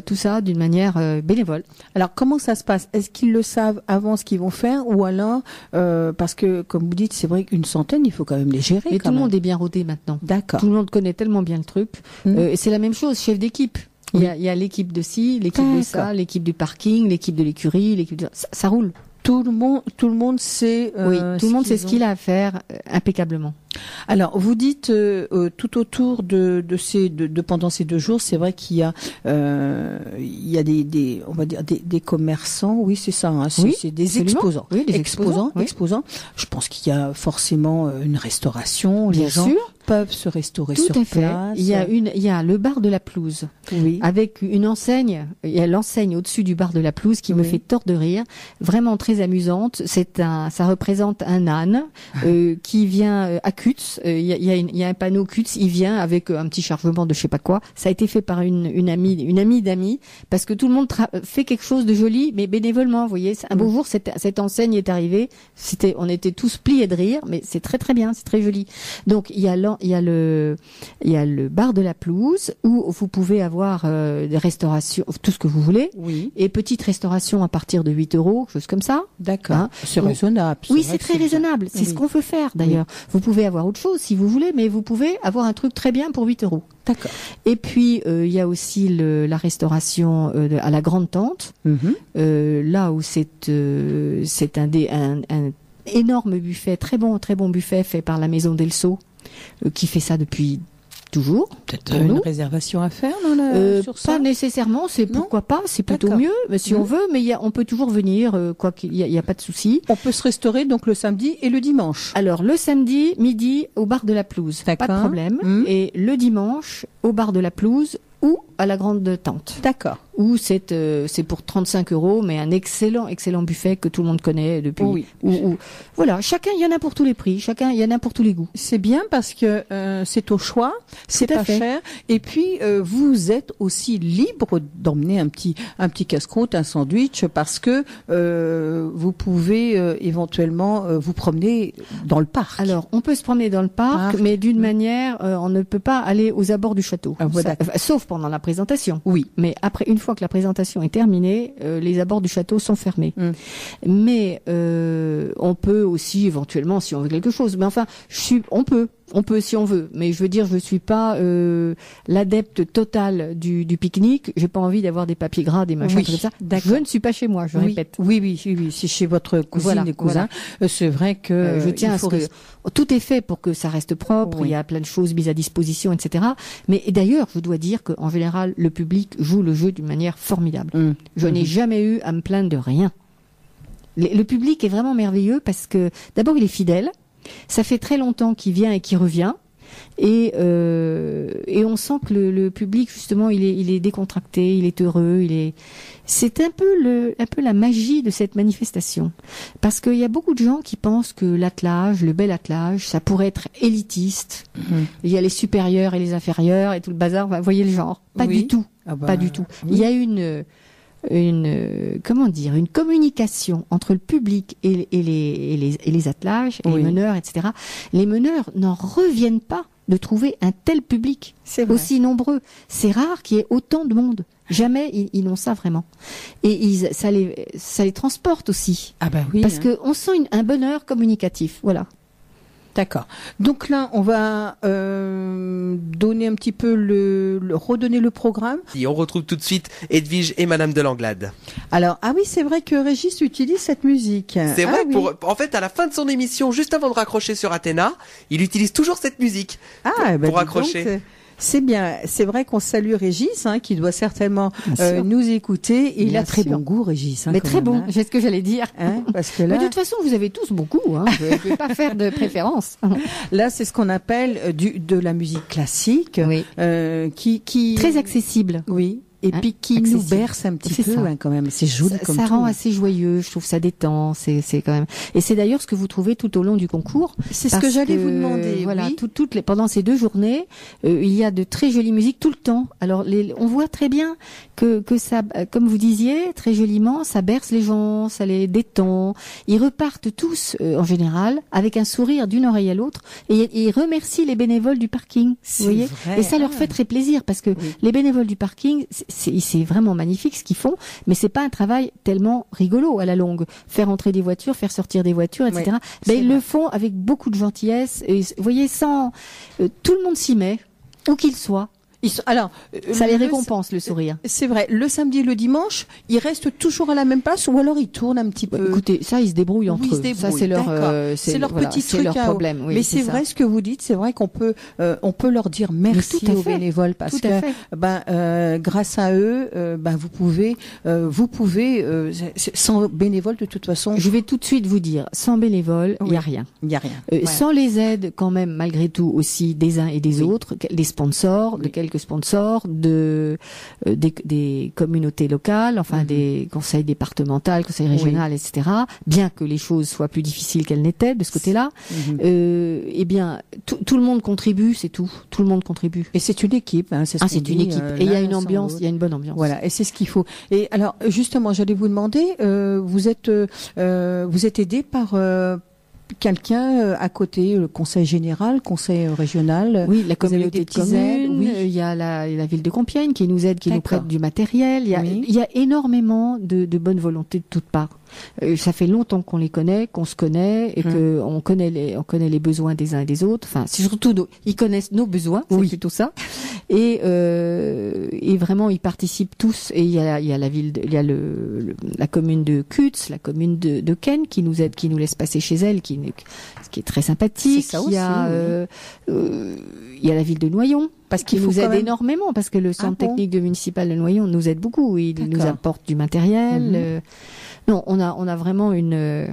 [SPEAKER 2] tout ça d'une manière bénévole.
[SPEAKER 3] Alors comment ça se passe? Est-ce qu'ils le savent avant ce qu'ils vont faire, ou alors parce que comme vous dites, c'est vrai qu'une centaine, il faut quand même les gérer.
[SPEAKER 2] Mais tout le monde est bien rodé maintenant.
[SPEAKER 3] D'accord.
[SPEAKER 2] Tout le monde connaît tellement bien le truc. Et c'est la même chose, chef d'équipe. Il y a l'équipe de ci, l'équipe de ça, l'équipe du parking, l'équipe de l'écurie, l'équipe de ça roule.
[SPEAKER 3] Tout le monde sait.
[SPEAKER 2] Tout le monde sait ce qu'il a à faire impeccablement.
[SPEAKER 3] Alors, vous dites tout autour de pendant ces 2 jours, c'est vrai qu'il y a on va dire des commerçants, oui c'est ça, hein, c'est des exposants, exposants. Je pense qu'il y a forcément une restauration, les gens peuvent se restaurer
[SPEAKER 2] tout
[SPEAKER 3] sur
[SPEAKER 2] à fait.
[SPEAKER 3] place.
[SPEAKER 2] Il y a le bar de la Pelouse.
[SPEAKER 3] Oui.
[SPEAKER 2] Avec une enseigne, il y a l'enseigne au-dessus du bar de la Pelouse qui me fait tort de rire, vraiment très amusante. Ça représente un âne qui vient à Cutts. Il y a un panneau Cutts, il vient avec un petit chargement de je sais pas quoi. Ça a été fait par une amie d'amis, parce que tout le monde fait quelque chose de joli, mais bénévolement. Vous voyez, un beau jour, cette enseigne est arrivée. On était tous pliés de rire, mais c'est très très bien, c'est très joli. Donc il y a le bar de la Pelouse où vous pouvez avoir des restaurations, tout ce que vous voulez, et petite restauration à partir de 8 €, chose comme ça.
[SPEAKER 3] D'accord. Hein. C'est raisonnable.
[SPEAKER 2] Oui, c'est très raisonnable. C'est ce qu'on veut faire d'ailleurs. Vous pouvez avoir autre chose si vous voulez, mais vous pouvez avoir un truc très bien pour 8 €.
[SPEAKER 3] D'accord.
[SPEAKER 2] Et puis il y a aussi la restauration à la Grande Tente, là où c'est un énorme buffet, très bon buffet fait par la Maison Delso, qui fait ça depuis toujours.
[SPEAKER 3] Peut-être une réservation à faire sur ça.
[SPEAKER 2] Pas nécessairement, pourquoi pas, c'est plutôt mieux, mais si on veut, mais on peut toujours venir, quoi qu'il y a pas de souci.
[SPEAKER 3] On peut se restaurer donc le samedi et le dimanche.
[SPEAKER 2] Alors le samedi midi au bar de la Pelouse, pas de problème, et le dimanche au bar de la Pelouse ou à la Grande Tente.
[SPEAKER 3] D'accord.
[SPEAKER 2] Où c'est pour 35 €, mais un excellent buffet que tout le monde connaît depuis. Oui. Voilà, chacun, il y en a pour tous les prix, il y en a pour tous les goûts.
[SPEAKER 3] C'est bien parce que c'est au choix, c'est pas cher, et puis vous êtes aussi libre d'emmener un petit casse-croûte, un sandwich, parce que vous pouvez éventuellement vous promener dans le parc.
[SPEAKER 2] Alors, on peut se promener dans le parc, mais d'une manière, on ne peut pas aller aux abords du château, sauf pendant la présentation.
[SPEAKER 3] Oui.
[SPEAKER 2] Mais après, une fois que la présentation est terminée, les abords du château sont fermés. Mais on peut aussi éventuellement, si on veut quelque chose. Mais enfin, on peut si on veut. Mais je veux dire, je suis pas l'adepte total du pique-nique. J'ai pas envie d'avoir des papiers gras, des machins comme ça. Je ne suis pas chez moi, je répète.
[SPEAKER 3] Oui. C'est chez votre cousine et cousin. C'est vrai que
[SPEAKER 2] je tiens à ce que tout est fait pour que ça reste propre. Il y a plein de choses mises à disposition, etc. Mais d'ailleurs, je dois dire qu'en général, le public joue le jeu d'une manière formidable. Je n'ai jamais eu à me plaindre de rien. Le public est vraiment merveilleux parce que d'abord, il est fidèle. Ça fait très longtemps qu'il vient et qu'il revient. Et on sent que le public, justement, il est décontracté, il est heureux, c'est un peu la magie de cette manifestation. Parce qu'il y a beaucoup de gens qui pensent que l'attelage, le bel attelage, ça pourrait être élitiste. Il y a les supérieurs et les inférieurs et tout le bazar, vous voyez le genre. Pas du tout. Pas du tout. Il y a une communication entre le public et les attelages, et les meneurs, etc. Les meneurs n'en reviennent pas de trouver un tel public aussi nombreux. C'est rare qu'il y ait autant de monde. Jamais ils n'ont ça vraiment. Et ça les transporte aussi. Parce que on sent un bonheur communicatif. Voilà.
[SPEAKER 3] D'accord. Donc là, on va donner un petit peu redonner le programme.
[SPEAKER 1] Et on retrouve tout de suite Edwige et Madame de Langlade.
[SPEAKER 3] Alors, oui, c'est vrai que Régis utilise cette musique.
[SPEAKER 1] C'est vrai, en fait, à la fin de son émission, juste avant de raccrocher sur Athéna, il utilise toujours cette musique pour raccrocher.
[SPEAKER 3] Donc, c'est bien. C'est vrai qu'on salue Régis, qui doit certainement nous écouter. Et il a très bon goût, Régis.
[SPEAKER 2] Mais très bon, c'est ce que j'allais dire.
[SPEAKER 3] Parce que là...
[SPEAKER 2] Mais de toute façon, vous avez tous bon goût. Je ne vais pas faire de préférence.
[SPEAKER 3] Là, c'est ce qu'on appelle de la musique classique, qui
[SPEAKER 2] très accessible.
[SPEAKER 3] Oui. Et puis qui nous berce un petit peu quand même. C'est joli comme tout.
[SPEAKER 2] Ça rend assez joyeux, je trouve ça détend, c'est quand même. Et c'est d'ailleurs ce que vous trouvez tout au long du concours.
[SPEAKER 3] C'est ce que j'allais vous demander.
[SPEAKER 2] Voilà, pendant ces 2 journées, il y a de très jolies musiques tout le temps. Alors on voit très bien que ça, comme vous disiez très joliment, ça berce les gens, ça les détend. Ils repartent tous en général avec un sourire d'une oreille à l'autre et ils remercient les bénévoles du parking. Vous voyez, et ça leur fait très plaisir parce que les bénévoles du parking, c'est vraiment magnifique ce qu'ils font, mais c'est pas un travail tellement rigolo à la longue. Faire entrer des voitures, faire sortir des voitures, etc. Ils le font avec beaucoup de gentillesse. Et, vous voyez, tout le monde s'y met, où qu'il soit. Ça les récompense, le sourire.
[SPEAKER 3] C'est vrai. Le samedi et le dimanche, ils restent toujours à la même place ou alors ils tournent un petit peu.
[SPEAKER 2] Écoutez, ça, ils se débrouillent entre eux. Ça, c'est leur
[SPEAKER 3] petit truc,
[SPEAKER 2] leur problème. Oui,
[SPEAKER 3] mais c'est vrai ce que vous dites. C'est vrai qu'on peut leur dire merci aux bénévoles parce que, grâce à eux, vous pouvez, sans bénévoles, de toute façon.
[SPEAKER 2] Je vais tout de suite vous dire, sans bénévoles, il y a rien.
[SPEAKER 3] Il y a rien.
[SPEAKER 2] Sans les aides, quand même, malgré tout, aussi des uns et des autres, des sponsors, de quelques sponsors, des communautés locales, enfin des conseils départementaux, conseils régionaux, etc. Bien que les choses soient plus difficiles qu'elles n'étaient de ce côté-là, eh bien, tout le monde contribue, c'est tout. Tout le monde contribue.
[SPEAKER 3] Et c'est une équipe, hein, c'est
[SPEAKER 2] une équipe. Et il y a une ambiance, il y a une bonne ambiance.
[SPEAKER 3] Voilà, et c'est ce qu'il faut. Et alors, justement, j'allais vous demander, vous êtes aidé par quelqu'un à côté, le conseil général, conseil régional.
[SPEAKER 2] Oui, la communauté de communes. Oui. Il y a la ville de Compiègne qui nous aide, qui nous prête du matériel. Il y a énormément de bonne volonté de toutes parts. Ça fait longtemps qu'on les connaît, qu'on se connaît et que on connaît les besoins des uns et des autres. Enfin, c'est surtout ils connaissent nos besoins, c'est plutôt ça. Et vraiment ils participent tous. Et il y a la ville, la commune de Cutz, la commune de Ken qui nous aide, qui nous laisse passer chez elle, ce qui est très sympathique. Il y a la ville de Noyon. Parce qu'il nous aide énormément, parce que le centre technique municipal de Noyon nous aide beaucoup. Il nous apporte du matériel. Non, on a vraiment une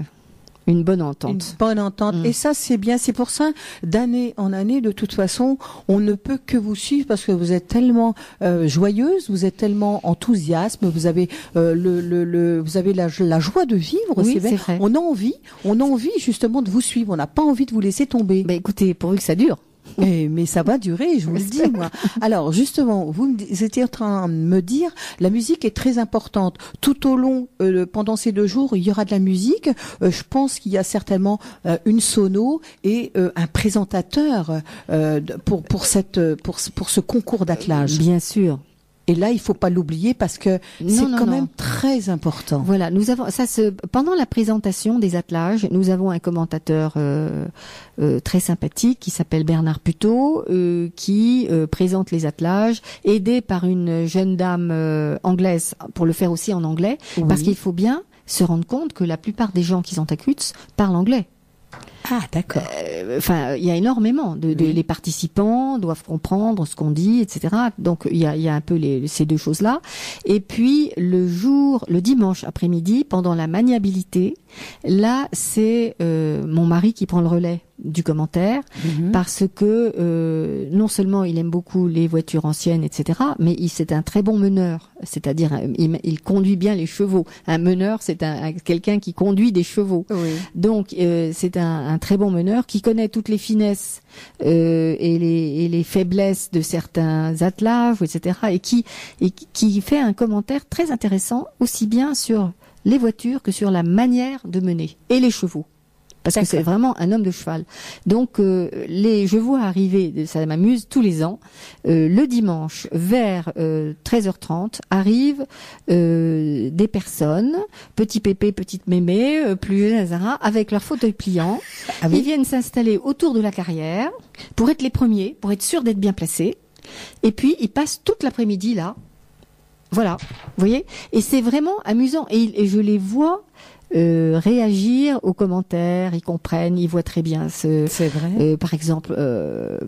[SPEAKER 2] bonne entente.
[SPEAKER 3] Une bonne entente. Et ça, c'est bien. C'est pour ça, d'année en année, de toute façon, on ne peut que vous suivre parce que vous êtes tellement joyeuse, vous êtes tellement enthousiaste, vous avez vous avez la joie de vivre.
[SPEAKER 2] Oui, c'est vrai.
[SPEAKER 3] On a envie justement de vous suivre. On n'a pas envie de vous laisser tomber.
[SPEAKER 2] Écoutez, pourvu que ça dure.
[SPEAKER 3] Mais ça va durer, je vous le dis, moi. Alors, justement, vous étiez en train de me dire, la musique est très importante. Tout au long, pendant ces 2 jours, il y aura de la musique. Je pense qu'il y a certainement une sono et un présentateur pour ce concours d'attelage.
[SPEAKER 2] Bien sûr.
[SPEAKER 3] Et là, il faut pas l'oublier parce que c'est quand même très important.
[SPEAKER 2] Voilà, nous avons pendant la présentation des attelages, nous avons un commentateur très sympathique qui s'appelle Bernard Puteau, qui présente les attelages, aidé par une jeune dame anglaise pour le faire aussi en anglais, parce qu'il faut bien se rendre compte que la plupart des gens qui sont à Cutz parlent anglais.
[SPEAKER 3] Ah, d'accord.
[SPEAKER 2] Enfin, il y a énormément les participants doivent comprendre ce qu'on dit, etc. Donc il y a un peu ces 2 choses-là. Et puis le dimanche après-midi, pendant la maniabilité, là c'est mon mari qui prend le relais du commentaire, parce que non seulement il aime beaucoup les voitures anciennes, etc., mais c'est un très bon meneur, c'est-à-dire il conduit bien les chevaux. Un meneur, c'est quelqu'un qui conduit des chevaux. Oui. Donc c'est un très bon meneur qui connaît toutes les finesses et les faiblesses de certains attelages, etc., et qui fait un commentaire très intéressant aussi bien sur les voitures que sur la manière de mener et les chevaux. Parce que c'est vraiment un homme de cheval. Donc, je vois arriver, ça m'amuse tous les ans, le dimanche vers 13h30 arrivent des personnes, petit pépé, petite mémé, plus avec leur fauteuil pliant. Ah oui. Ils viennent s'installer autour de la carrière pour être les premiers, pour être sûrs d'être bien placés. Et puis, ils passent toute l'après-midi là. Voilà, vous voyez. Et c'est vraiment amusant. Et je les vois réagir aux commentaires, ils comprennent, ils voient très bien
[SPEAKER 3] c'est vrai.
[SPEAKER 2] Par exemple,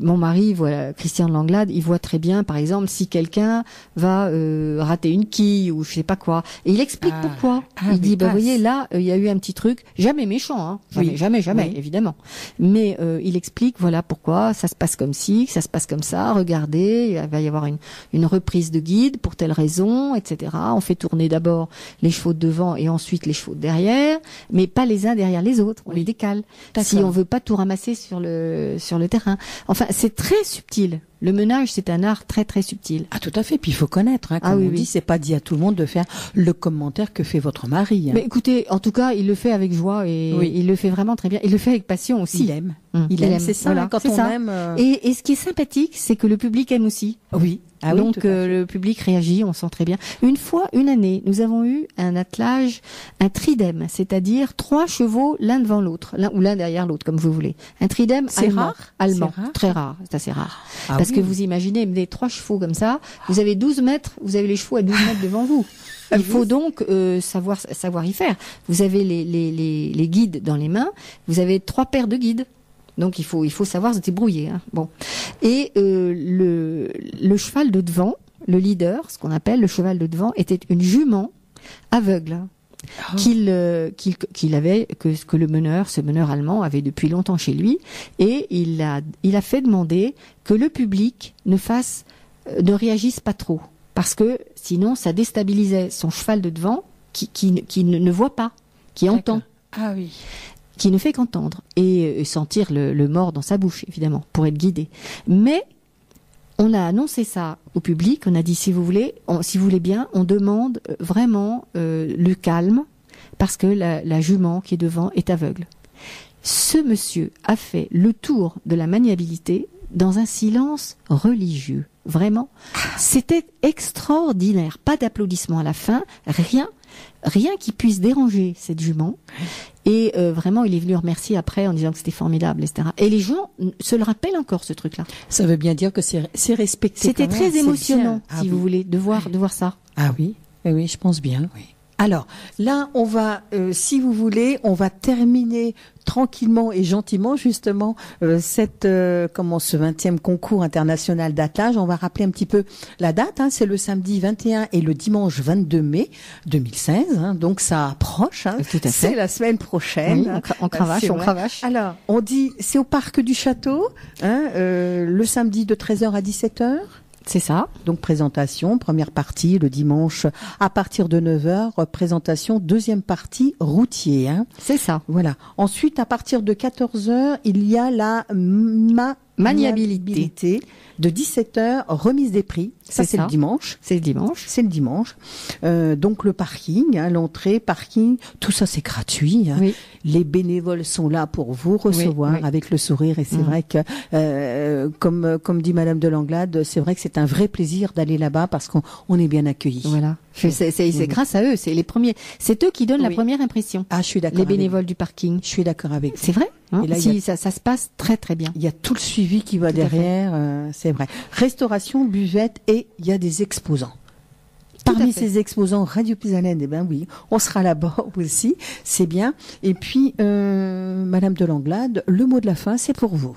[SPEAKER 2] mon mari, voilà, Christian Langlade, il voit très bien, par exemple, si quelqu'un va rater une quille ou je sais pas quoi, et il explique pourquoi. Il dit, vous voyez, là, il y a eu un petit truc, jamais méchant, hein, jamais, évidemment, mais il explique, voilà pourquoi ça se passe comme ci, ça se passe comme ça. Regardez, il va y avoir une reprise de guide pour telle raison, etc. On fait tourner d'abord les chevaux de devant et ensuite les chevaux de derrière. Mais pas les uns derrière les autres, on les décale. Si on veut pas tout ramasser sur le terrain. Enfin, c'est très subtil. Le menage, c'est un art très très subtil.
[SPEAKER 3] Ah, tout à fait. Puis il faut connaître. Hein, comme on dit, c'est pas dit à tout le monde de faire le commentaire que fait votre mari. Hein.
[SPEAKER 2] Mais écoutez, en tout cas, il le fait avec joie et il le fait vraiment très bien. Il le fait avec passion aussi.
[SPEAKER 3] Il aime. Il aime. C'est ça. Voilà, quand on aime.
[SPEAKER 2] Et ce qui est sympathique, c'est que le public aime aussi.
[SPEAKER 3] Oui. Ah
[SPEAKER 2] donc le public réagit, on sent très bien. Une année, nous avons eu un attelage, un tridème, c'est-à-dire 3 chevaux l'un devant l'autre, l'un derrière l'autre, comme vous voulez. Un tridème allemand, très rare, c'est assez rare, parce Parce que vous imaginez, des 3 chevaux comme ça, vous avez 12 mètres, vous avez les chevaux à 12 mètres devant vous. Il faut donc savoir y faire. Vous avez les guides dans les mains, vous avez 3 paires de guides. Donc il faut savoir se débrouiller. Hein. Bon. Et le cheval de devant, le leader, ce qu'on appelle le cheval de devant, était une jument aveugle. Que le meneur, ce meneur allemand, avait depuis longtemps chez lui, et il a fait demander que le public ne réagisse pas trop, parce que sinon ça déstabilisait son cheval de devant qui ne voit pas, qui entend.
[SPEAKER 3] Ah oui.
[SPEAKER 2] Qui ne fait qu'entendre et sentir le mort dans sa bouche, évidemment, pour être guidé. Mais on a annoncé ça au public, on a dit si vous voulez bien, on demande vraiment le calme parce que la jument qui est devant est aveugle. Ce monsieur a fait le tour de la maniabilité dans un silence religieux. Vraiment, c'était extraordinaire. Pas d'applaudissements à la fin, rien qui puisse déranger cette jument. Et vraiment, il est venu remercier après en disant que c'était formidable, etc. Et les gens se le rappellent encore, ce truc-là.
[SPEAKER 3] Ça veut bien dire que c'est respecté.
[SPEAKER 2] C'était très émotionnant, si vous voulez, de voir ça.
[SPEAKER 3] Ah oui, oui, je pense bien. Oui. Alors là, on va, si vous voulez, on va terminer tranquillement et gentiment justement ce 20e concours international d'attelage. On va rappeler un petit peu la date. Hein, c'est le samedi 21 et le dimanche 22 mai 2016. Hein, donc ça approche. Hein,
[SPEAKER 2] tout à fait.
[SPEAKER 3] C'est la semaine prochaine.
[SPEAKER 2] Oui, on cravache.
[SPEAKER 3] Alors, on dit, c'est au parc du château. Hein, le samedi de 13h à 17h.
[SPEAKER 2] C'est ça.
[SPEAKER 3] Donc présentation, première partie le dimanche à partir de 9h, présentation, deuxième partie routier. Hein.
[SPEAKER 2] C'est ça.
[SPEAKER 3] Voilà. Ensuite, à partir de 14h, il y a la maniabilité. De 17h, remise des prix. Ça, c'est le dimanche.
[SPEAKER 2] C'est le dimanche.
[SPEAKER 3] Donc le parking, hein, l'entrée, parking, tout ça c'est gratuit. Hein. Oui. Les bénévoles sont là pour vous recevoir avec le sourire. Et c'est vrai que, comme dit Madame de Langlade, c'est vrai que c'est un vrai plaisir d'aller là-bas parce qu'on est bien accueillis.
[SPEAKER 2] Voilà. C'est grâce à eux. C'est les premiers. C'est eux qui donnent la première impression.
[SPEAKER 3] Ah, je suis d'accord.
[SPEAKER 2] Les bénévoles du parking.
[SPEAKER 3] Je suis d'accord avec.
[SPEAKER 2] C'est vrai. Hein,
[SPEAKER 3] et là,
[SPEAKER 2] ça se passe très très bien.
[SPEAKER 3] Il y a tout le suivi qui va derrière, c'est vrai. Restauration, buvette et il y a des exposants. Parmi ces exposants Radio Pisalène, oui, on sera là-bas aussi, c'est bien. Et puis, Madame de Langlade, le mot de la fin, c'est pour vous.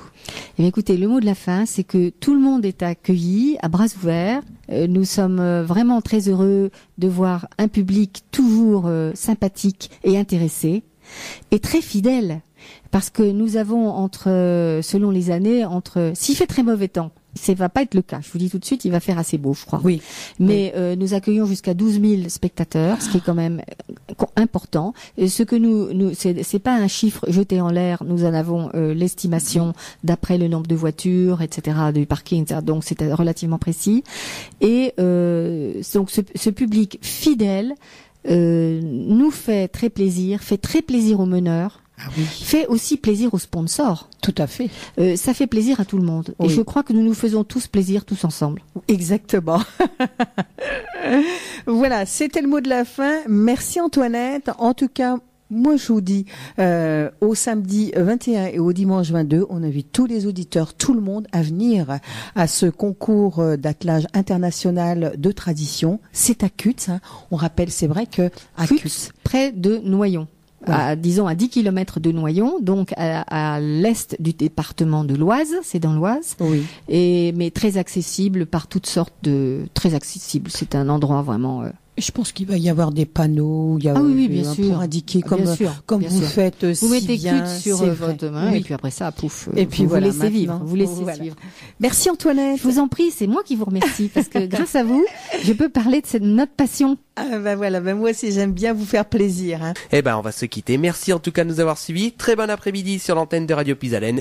[SPEAKER 2] Eh bien, écoutez, le mot de la fin, c'est que tout le monde est accueilli à bras ouverts. Nous sommes vraiment très heureux de voir un public toujours sympathique et intéressé et très fidèle. Parce que nous avons selon les années, s'il fait très mauvais temps, ça va pas être le cas. Je vous dis tout de suite, il va faire assez beau, je crois.
[SPEAKER 3] Oui.
[SPEAKER 2] Mais nous accueillons jusqu'à 12 000 spectateurs, ce qui est quand même important. Et ce que c'est pas un chiffre jeté en l'air. Nous en avons l'estimation d'après le nombre de voitures, etc., du parking, etc. Donc c'est relativement précis. Et donc ce public fidèle nous fait très plaisir aux meneurs.
[SPEAKER 3] Ah oui.
[SPEAKER 2] Fait aussi plaisir aux sponsors.
[SPEAKER 3] Tout à fait.
[SPEAKER 2] Ça fait plaisir à tout le monde. Oui. Et je crois que nous nous faisons tous plaisir, tous ensemble.
[SPEAKER 3] Exactement. Voilà, c'était le mot de la fin. Merci Antoinette. En tout cas, moi je vous dis, au samedi 21 et au dimanche 22, on invite tous les auditeurs, tout le monde à venir à ce concours d'attelage international de tradition. C'est à Cutts. Hein. On rappelle, c'est vrai que à
[SPEAKER 2] Cutts, près de Noyon. Disons à 10 km de Noyon, donc à l'est du département de l'Oise, c'est dans l'Oise.
[SPEAKER 3] Oui.
[SPEAKER 2] Mais très accessible par toutes sortes très accessible. C'est un endroit vraiment.
[SPEAKER 3] Je pense qu'il va y avoir des panneaux, il y a
[SPEAKER 2] bien sûr,
[SPEAKER 3] pour indiquer comme vous faites.
[SPEAKER 2] Vous mettez
[SPEAKER 3] bien,
[SPEAKER 2] Cutts sur votre main et puis après ça, pouf.
[SPEAKER 3] Et puis
[SPEAKER 2] vous laissez vivre. Vous laissez vivre.
[SPEAKER 3] Merci Antoinette.
[SPEAKER 2] Je vous en prie, c'est moi qui vous remercie parce que grâce à vous, je peux parler de notre passion.
[SPEAKER 3] Ah voilà, moi aussi j'aime bien vous faire plaisir. Hein.
[SPEAKER 1] On va se quitter. Merci en tout cas de nous avoir suivis. Très bon après-midi sur l'antenne de Radio Pisalène